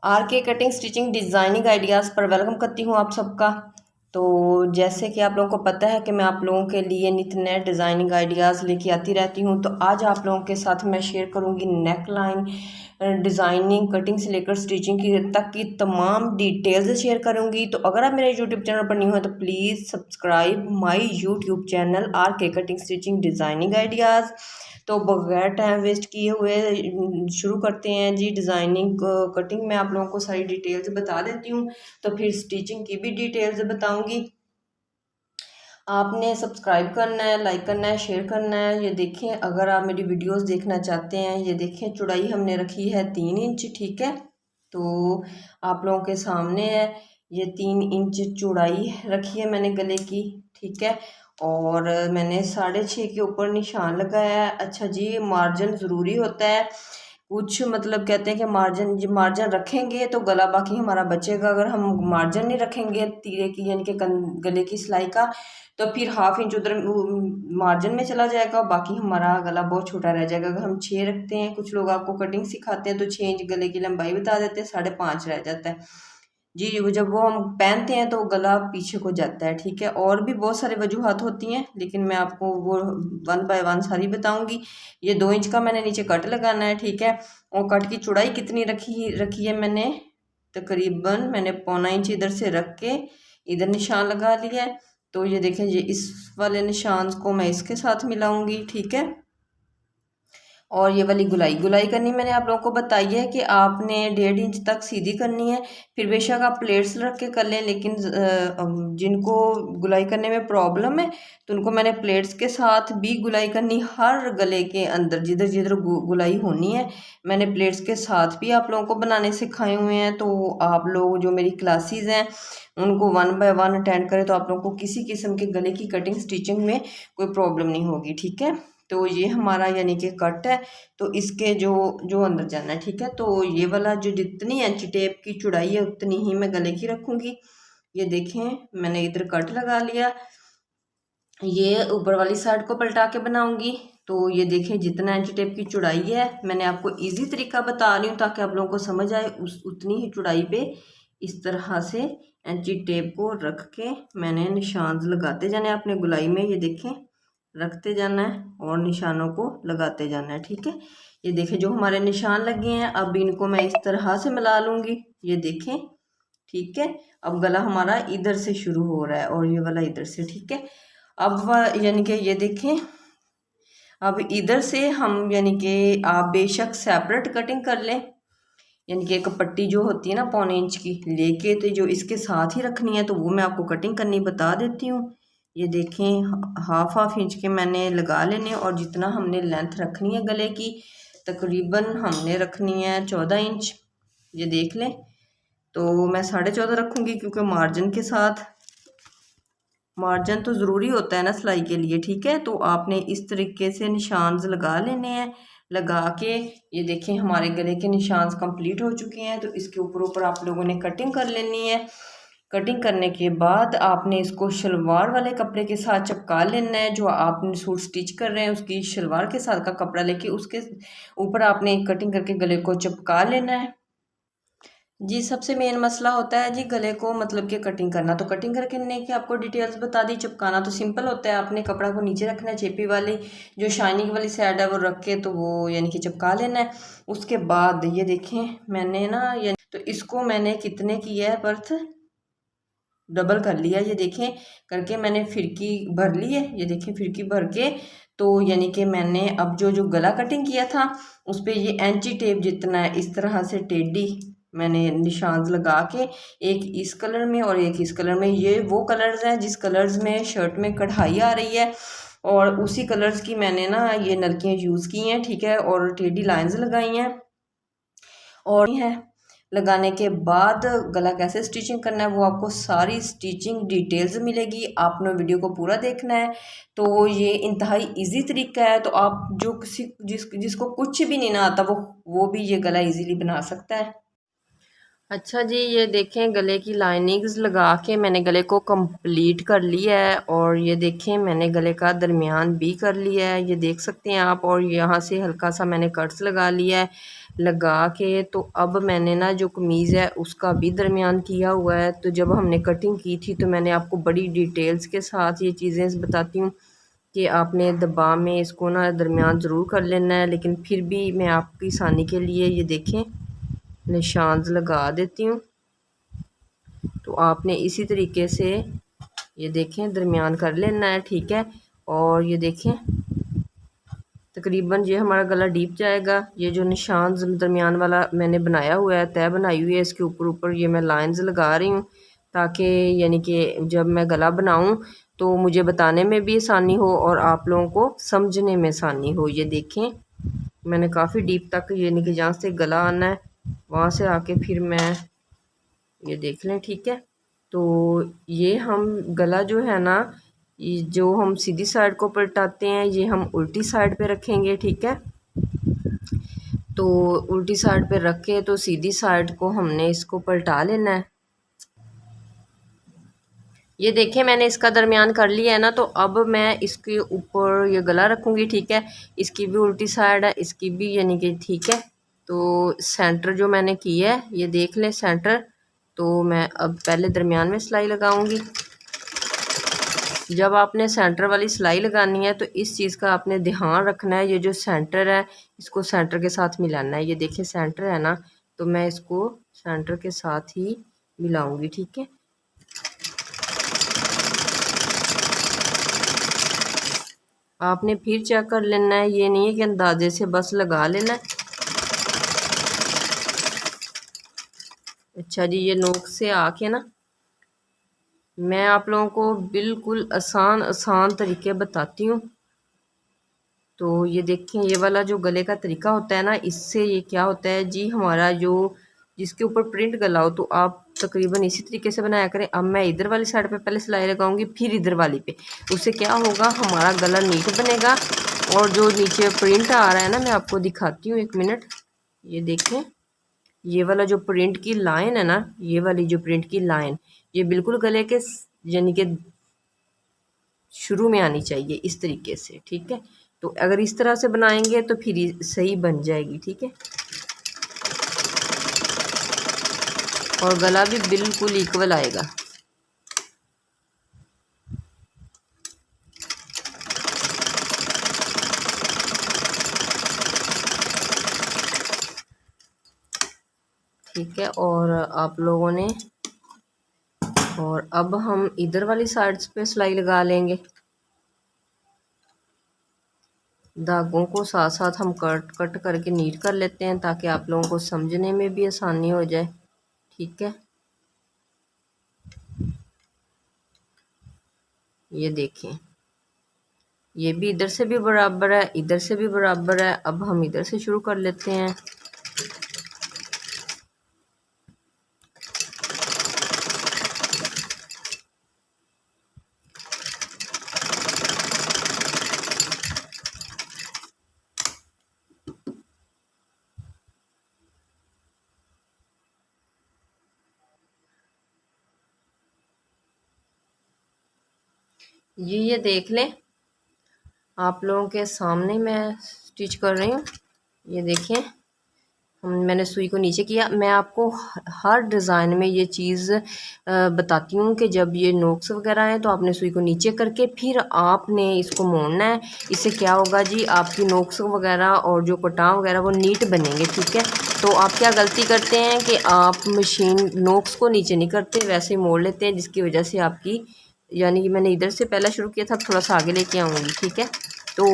Are के cutting stitching designing ideas पर welcome करती हूँ आप सबका। तो जैसे कि आप लोगों को पता है कि मैं आप लोगों के लिए नित नए डिज़ाइनिंग आइडियाज़ लेके आती रहती हूँ। तो आज आप लोगों के साथ मैं शेयर करूँगी नेक लाइन डिज़ाइनिंग कटिंग से लेकर स्टिचिंग की तक की तमाम डिटेल्स शेयर करूँगी। तो अगर आप मेरे यूट्यूब चैनल पर न्यू हो तो please subscribe my YouTube channel are के कटिंग स्टिचिंग डिज़ाइनिंग आइडियाज़। तो बगैर टाइम वेस्ट किए हुए शुरू करते हैं जी। डिज़ाइनिंग कटिंग में आप लोगों को सारी डिटेल्स बता देती हूँ, तो फिर स्टिचिंग की भी डिटेल्स बताऊँगी। आपने सब्सक्राइब करना है, लाइक करना है, शेयर करना है। ये देखें, अगर आप मेरी वीडियोस देखना चाहते हैं, ये देखें चौड़ाई हमने रखी है 3 इंच, ठीक है। तो आप लोगों के सामने है, ये 3 इंच चौड़ाई रखी है मैंने गले की, ठीक है। और मैंने 6.5 के ऊपर निशान लगाया है। अच्छा जी, मार्जिन ज़रूरी होता है। कुछ मतलब कहते हैं कि मार्जिन रखेंगे तो गला बाकी हमारा बचेगा। अगर हम मार्जिन नहीं रखेंगे तीरे की यानी कि गले की सिलाई का, तो फिर 1/2 इंच उधर मार्जिन में चला जाएगा, बाकी हमारा गला बहुत छोटा रह जाएगा। अगर हम 6 रखते हैं, कुछ लोग आपको कटिंग सिखाते हैं तो 6 इंच गले की लंबाई बता देते हैं, 5.5 रह जाता है जी। जब वो हम पहनते हैं तो गला पीछे को जाता है, ठीक है। और भी बहुत सारे वजूहात होती हैं, लेकिन मैं आपको वो 1 बाय 1 सारी बताऊंगी। ये 2 इंच का मैंने नीचे कट लगाना है, ठीक है। और कट की चौड़ाई कितनी रखी है मैंने, तकरीबन मैंने 1.25 इंच इधर से रख के इधर निशान लगा लिया है। तो ये देखें, ये इस वाले निशान को मैं इसके साथ मिलाऊंगी, ठीक है। और ये वाली गुलाई करनी मैंने आप लोगों को बताई है कि आपने 1.5 इंच तक सीधी करनी है। फिर बेशक आप प्लेट्स रख के कर लें, लेकिन जिनको गुलाई करने में प्रॉब्लम है तो उनको मैंने प्लेट्स के साथ भी गुलाई करनी, हर गले के अंदर जिधर जिधर गुलाई होनी है मैंने प्लेट्स के साथ भी आप लोगों को बनाने सिखाए हुए हैं। तो आप लोग जो मेरी क्लासेस हैं उनको 1 बाय 1 अटेंड करें तो आप लोगों को किसी किस्म के गले की कटिंग स्टिचिंग में कोई प्रॉब्लम नहीं होगी, ठीक है। तो ये हमारा यानी कि कट है, तो इसके जो जो अंदर जाना है, ठीक है। तो ये वाला जो जितनी इंच टेप की चौड़ाई है उतनी ही मैं गले की रखूँगी। ये देखें, मैंने इधर कट लगा लिया। ये ऊपर वाली साइड को पलटा के बनाऊंगी। तो ये देखें, जितना इंच टेप की चौड़ाई है मैंने आपको इजी तरीका बता रही हूँ ताकि आप लोगों को समझ आए। उतनी ही चौड़ाई पे इस तरह से इंची टेप को रख के मैंने निशान लगाते जाने अपने गुलाई में। ये देखें, रखते जाना है और निशानों को लगाते जाना है, ठीक है। ये देखें, जो हमारे निशान लगे हैं अब इनको मैं इस तरह से मिला लूँगी। ये देखें, ठीक है। अब गला हमारा इधर से शुरू हो रहा है और ये वाला इधर से, ठीक है। अब यानी कि ये देखें, अब इधर से हम यानी कि आप बेशक सेपरेट कटिंग कर लें, यानी कि एक पट्टी जो होती है ना 1.25 इंच की लेके, तो जो इसके साथ ही रखनी है तो वो मैं आपको कटिंग करनी बता देती हूँ। ये देखें, 1/2 इंच के मैंने लगा लेने और जितना हमने लेंथ रखनी है गले की तकरीबन हमने रखनी है 14 इंच। ये देख लें, तो मैं 14.5 रखूँगी क्योंकि मार्जिन तो ज़रूरी होता है ना सिलाई के लिए, ठीक है। तो आपने इस तरीके से निशान लगा लेने हैं। लगा के ये देखें, हमारे गले के निशान कंप्लीट हो चुके हैं। तो इसके ऊपर आप लोगों ने कटिंग कर लेनी है। कटिंग करने के बाद आपने इसको शलवार वाले कपड़े के साथ चिपका लेना है। जो आपने सूट स्टिच कर रहे हैं उसकी शलवार के साथ का कपड़ा लेके उसके ऊपर आपने कटिंग करके गले को चिपका लेना है जी। सबसे मेन मसला होता है जी गले को मतलब कि कटिंग करना। तो कटिंग करने की आपको डिटेल्स बता दी। चिपकाना तो सिंपल होता है, आपने कपड़ा को नीचे रखना है, चेपी वाली जो शाइनिंग वाली साइड है वो रख के तो वो यानी कि चिपका लेना है। उसके बाद ये देखें, मैंने ना ये तो इसको मैंने कितने किया है बर्थ डबल कर लिया। ये देखें, करके मैंने फिरकी भर ली है। ये देखें, फिरकी भर के तो यानी कि मैंने अब जो गला कटिंग किया था उस पर ये एंची टेप जितना है इस तरह से टेढ़ी मैंने निशान लगा के, एक इस कलर में और एक इस कलर में। ये वो कलर्स हैं जिस कलर्स में शर्ट में कढ़ाई आ रही है और उसी कलर्स की मैंने ना ये नलकियाँ यूज़ की हैं, ठीक है। और टेढ़ी लाइंस लगाई हैं और है लगाने के बाद गला कैसे स्टिचिंग करना है वो आपको सारी स्टिचिंग डिटेल्स मिलेगी। आपने वीडियो को पूरा देखना है। तो ये इंतहाई इजी तरीका है। तो आप जो जिसको कुछ भी नहीं ना आता वो भी ये गला इजीली बना सकता है। अच्छा जी, ये देखें गले की लाइनिंग्स लगा के मैंने गले को कंप्लीट कर लिया है। और ये देखें मैंने गले का दरमियान भी कर लिया है, ये देख सकते हैं आप। और यहाँ से हल्का सा मैंने कट्स लगा लिया है। लगा के तो अब मैंने ना जो कमीज़ है उसका भी दरमियान किया हुआ है। तो जब हमने कटिंग की थी तो मैंने आपको बड़ी डिटेल्स के साथ ये चीज़ें बताती हूँ कि आपने दबा में इसको ना दरमियान ज़रूर कर लेना है। लेकिन फिर भी मैं आपकी आसानी के लिए ये देखें निशान लगा देती हूँ। तो आपने इसी तरीके से ये देखें दरमियान कर लेना है, ठीक है। और ये देखें तकरीबन ये हमारा गला डीप जाएगा। ये जो निशान दरमियान वाला मैंने बनाया हुआ है, तय बनाई हुई है, इसके ऊपर ऊपर ये मैं लाइंस लगा रही हूँ ताकि यानी कि जब मैं गला बनाऊँ तो मुझे बताने में भी आसानी हो और आप लोगों को समझने में आसानी हो। ये देखें मैंने काफ़ी डीप तक यानी कि जहाँ से गला आना है वहाँ से आके फिर मैं ये देख लें, ठीक है। तो ये हम गला जो है ना, ये जो हम सीधी साइड को पलटाते हैं ये हम उल्टी साइड पे रखेंगे, ठीक है। तो उल्टी साइड पे रख के तो सीधी साइड को हमने इसको पलटा लेना है। ये देखें मैंने इसका दरमियान कर लिया है ना। तो अब मैं इसके ऊपर ये गला रखूँगी, ठीक है। इसकी भी उल्टी साइड है, इसकी भी यानी कि, ठीक है। तो सेंटर जो मैंने किया है ये देख लें सेंटर। तो मैं अब पहले दरमियान में सिलाई लगाऊंगी। जब आपने सेंटर वाली सिलाई लगानी है तो इस चीज़ का आपने ध्यान रखना है, ये जो सेंटर है इसको सेंटर के साथ मिलाना है। ये देखिए सेंटर है ना, तो मैं इसको सेंटर के साथ ही मिलाऊंगी, ठीक है। आपने फिर चेक कर लेना है, ये नहीं है कि अंदाजे से बस लगा लेना है। अच्छा जी, ये नोक से आके ना मैं आप लोगों को बिल्कुल आसान आसान तरीके बताती हूँ। तो ये देखें ये वाला जो गले का तरीका होता है ना, इससे ये क्या होता है जी, हमारा जो जिसके ऊपर प्रिंट गला हो तो आप तकरीबन इसी तरीके से बनाया करें। अब मैं इधर वाली साइड पे पहले सिलाई लगाऊंगी फिर इधर वाली पे। उससे क्या होगा, हमारा गला नीट बनेगा। और जो नीचे प्रिंट आ रहा है ना, मैं आपको दिखाती हूँ, एक मिनट। ये देखें ये वाला जो प्रिंट की लाइन है ना, ये वाली जो प्रिंट की लाइन, ये बिल्कुल गले के यानी कि शुरू में आनी चाहिए इस तरीके से, ठीक है। तो अगर इस तरह से बनाएंगे तो फिर सही बन जाएगी, ठीक है। और गला भी बिल्कुल इक्वल आएगा। ठीक है। और आप लोगों ने, और अब हम इधर वाली साइड्स पे सिलाई लगा लेंगे। धागों को साथ साथ हम कट कट करके नीट कर लेते हैं ताकि आप लोगों को समझने में भी आसानी हो जाए, ठीक है। ये देखें ये भी इधर से भी बराबर है, इधर से भी बराबर है। अब हम इधर से शुरू कर लेते हैं। ये देख लें आप लोगों के सामने मैं स्टिच कर रही हूँ। ये देखें मैंने सुई को नीचे किया। मैं आपको हर डिज़ाइन में ये चीज़ बताती हूँ कि जब ये नोक्स वगैरह हैं तो आपने सुई को नीचे करके फिर आपने इसको मोड़ना है। इससे क्या होगा जी, आपकी नोक्स वगैरह और जो कटाव वगैरह वो नीट बनेंगे, ठीक है। तो आप क्या गलती करते हैं कि आप मशीन नोक्स को नीचे नहीं करते, वैसे ही मोड़ लेते हैं, जिसकी वजह से आपकी यानी कि मैंने इधर से पहला शुरू किया था, थोड़ा सा आगे लेके आऊँगी, ठीक है। तो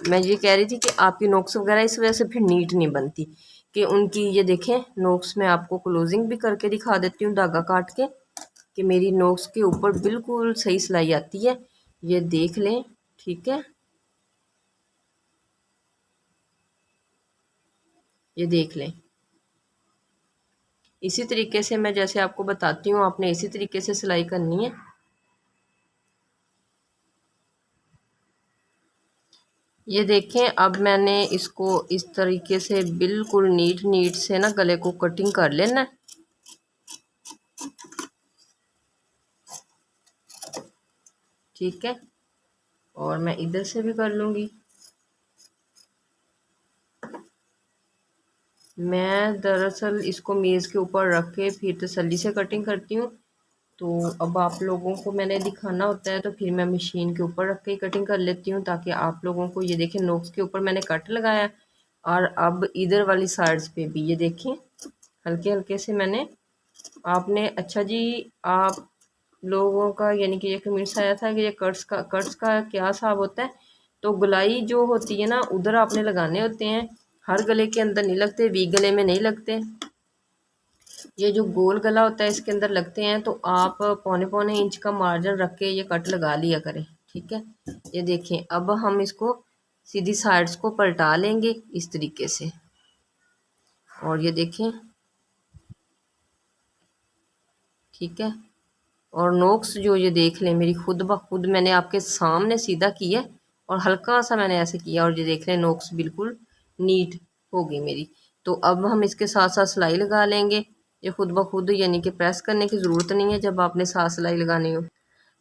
मैं ये कह रही थी कि आपकी नोक्स वगैरह इस वजह से फिर नीट नहीं बनती कि उनकी। ये देखें नोक्स में आपको क्लोजिंग भी करके दिखा देती हूँ धागा काट के कि मेरी नोक्स के ऊपर बिल्कुल सही सिलाई आती है। ये देख लें, ठीक है। ये देख लें इसी तरीके से मैं जैसे आपको बताती हूँ, आपने इसी तरीके से सिलाई करनी है। ये देखें अब मैंने इसको इस तरीके से बिल्कुल नीट नीट से ना गले को कटिंग कर लेना है। ठीक है। और मैं इधर से भी कर लूँगी। मैं दरअसल इसको मेज़ के ऊपर रख के फिर तसल्ली से कटिंग करती हूँ। तो अब आप लोगों को मैंने दिखाना होता है तो फिर मैं मशीन के ऊपर रख के कटिंग कर लेती हूँ, ताकि आप लोगों को ये देखें नोक्स के ऊपर मैंने कट लगाया। और अब इधर वाली साइड्स पे भी ये देखें हल्के हल्के से मैंने आपने अच्छा जी आप लोगों का यानी कि ये कमेंट्स आया था कि ये कट्स का क्या हिसाब होता है। तो गुलाई जो होती है ना उधर आपने लगाने होते हैं, हर गले के अंदर नहीं लगते, वी गले में नहीं लगते। ये जो गोल गला होता है इसके अंदर लगते हैं। तो आप पौने पौने इंच का मार्जिन रख के ये कट लगा लिया करें, ठीक है। ये देखें अब हम इसको सीधी साइड्स को पलटा लेंगे इस तरीके से। और ये देखें ठीक है। और नोक्स जो ये देख लें मेरी खुद ब खुद मैंने आपके सामने सीधा किया और हल्का सा मैंने ऐसे किया और ये देख लें नोक्स बिल्कुल नीट हो गई मेरी। तो अब हम इसके साथ साथ सिलाई लगा लेंगे। ये खुद ब खुद यानी कि प्रेस करने की ज़रूरत नहीं है जब आपने साथ सिलाई लगानी हो।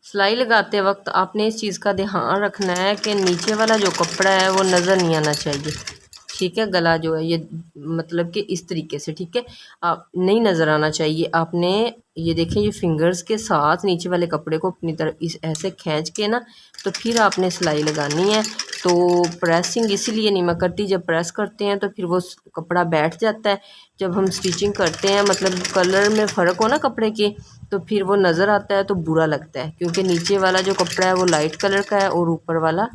सिलाई लगाते वक्त आपने इस चीज़ का ध्यान रखना है कि नीचे वाला जो कपड़ा है वो नज़र नहीं आना चाहिए, ठीक है। गला जो है ये मतलब कि इस तरीके से, ठीक है, आप नहीं नज़र आना चाहिए आपने। ये देखें ये फिंगर्स के साथ नीचे वाले कपड़े को अपनी तरफ इस ऐसे खींच के ना तो फिर आपने सिलाई लगानी है। तो प्रेसिंग इसीलिए नहीं मैं करती, जब प्रेस करते हैं तो फिर वो कपड़ा बैठ जाता है। जब हम स्टिचिंग करते हैं मतलब कलर में फ़र्क हो ना कपड़े के तो फिर वो नज़र आता है तो बुरा लगता है, क्योंकि नीचे वाला जो कपड़ा है वो लाइट कलर का है और ऊपर वाला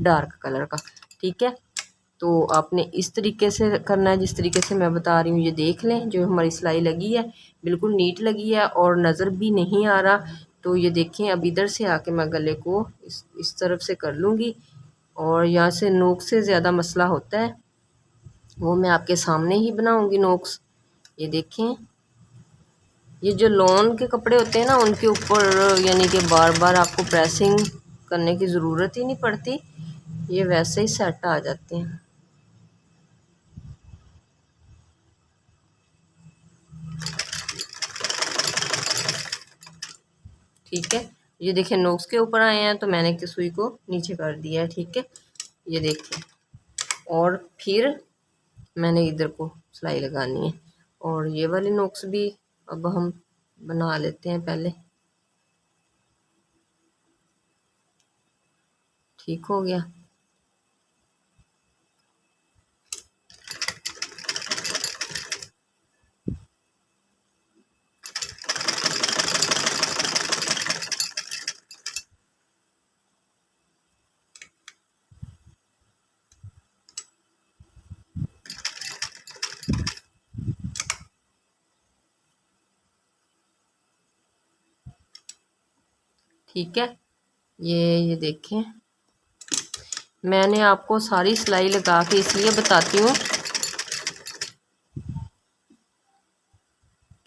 डार्क कलर का, ठीक है। तो आपने इस तरीके से करना है जिस तरीके से मैं बता रही हूँ। ये देख लें जो हमारी सिलाई लगी है बिल्कुल नीट लगी है और नज़र भी नहीं आ रहा। तो ये देखें अब इधर से आके मैं गले को इस तरफ से कर लूँगी। और यहाँ से नोक से ज़्यादा मसला होता है वो मैं आपके सामने ही बनाऊँगी नोक्स। ये देखें ये जो लॉन के कपड़े होते हैं ना उनके ऊपर यानी कि बार बार आपको प्रेसिंग करने की ज़रूरत ही नहीं पड़ती, ये वैसे ही सेट आ जाते हैं। ठीक है ये देखें नोक्स के ऊपर आए हैं तो मैंने सुई को नीचे कर दिया है, ठीक है। ये देखें और फिर मैंने इधर को सिलाई लगानी है और ये वाले नोक्स भी अब हम बना लेते हैं पहले। ठीक हो गया। ठीक है ये देखें मैंने आपको सारी सिलाई लगा के इसलिए बताती हूँ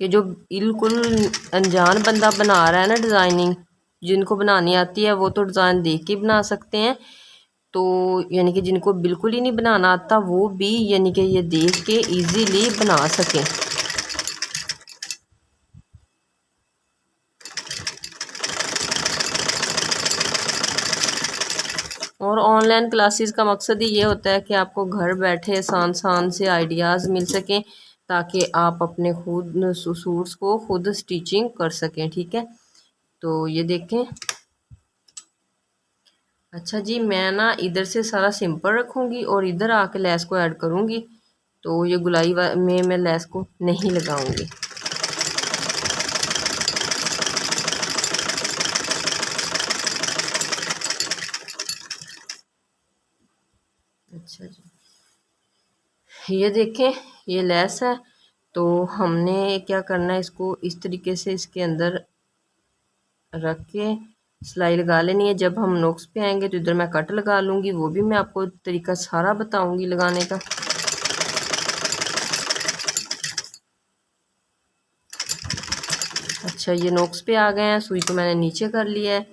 कि जो बिल्कुल अनजान बंदा बना रहा है ना डिज़ाइनिंग, जिनको बनानी आती है वो तो डिज़ाइन देख के बना सकते हैं। तो यानी कि जिनको बिल्कुल ही नहीं बनाना आता वो भी यानी कि ये देख के इजीली बना सकें। और ऑनलाइन क्लासेस का मकसद ही ये होता है कि आपको घर बैठे आसान आसान से आइडियाज़ मिल सकें ताकि आप अपने खुद सूट्स को खुद स्टिचिंग कर सकें, ठीक है। तो ये देखें अच्छा जी मैं ना इधर से सारा सिंपल रखूँगी और इधर आके लेस को ऐड करूँगी। तो ये गुलाई में मैं लेस को नहीं लगाऊँगी। अच्छा जी ये देखें ये लेस है तो हमने क्या करना है इसको इस तरीके से इसके अंदर रख के सिलाई लगा लेनी है। जब हम नोक्स पे आएंगे तो इधर मैं कट लगा लूँगी, वो भी मैं आपको तरीका सारा बताऊँगी लगाने का। अच्छा ये नोक्स पे आ गए हैं, सुई को मैंने नीचे कर लिया है।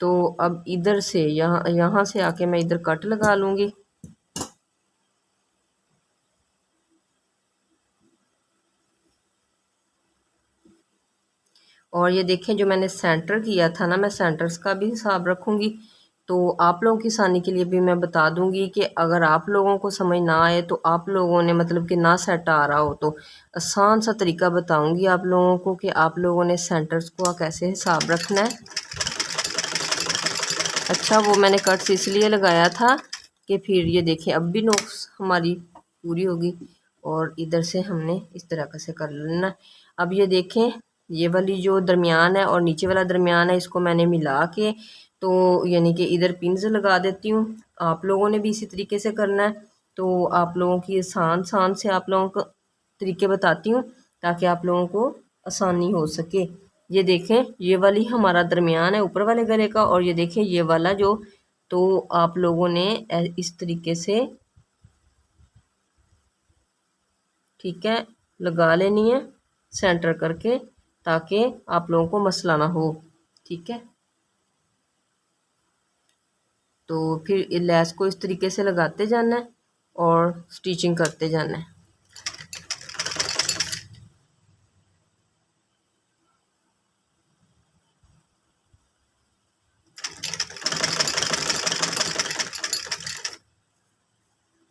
तो अब इधर से यहाँ से आके मैं इधर कट लगा लूँगी। और ये देखें जो मैंने सेंटर किया था ना, मैं सेंटर्स का भी हिसाब रखूँगी। तो आप लोगों की आसानी के लिए भी मैं बता दूंगी कि अगर आप लोगों को समझ ना आए तो आप लोगों ने मतलब कि ना सेट आ रहा हो तो आसान सा तरीका बताऊंगी आप लोगों को कि आप लोगों ने सेंटर्स को कैसे हिसाब रखना है। अच्छा वो मैंने कट्स इसलिए लगाया था कि फिर ये देखें अब भी नोक्स हमारी पूरी होगी और इधर से हमने इस तरह का से कर लेना। अब ये देखें ये वाली जो दरमियान है और नीचे वाला दरमियान है इसको मैंने मिला के तो यानी कि इधर पिन्स लगा देती हूँ। आप लोगों ने भी इसी तरीके से करना है। तो आप लोगों की आसान से आप लोगों को तरीके बताती हूँ ताकि आप लोगों को आसानी हो सके। ये देखें ये वाली हमारा दरमियान है ऊपर वाले गले का और ये देखें ये वाला जो, तो आप लोगों ने इस तरीके से ठीक है लगा लेनी है सेंटर करके ताकि आप लोगों को मसला ना हो। ठीक है तो फिर लैस को इस तरीके से लगाते जाना है और स्टिचिंग करते जाना है।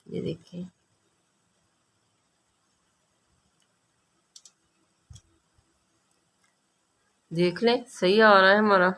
ये देखें देख लें सही आ रहा है हमारा।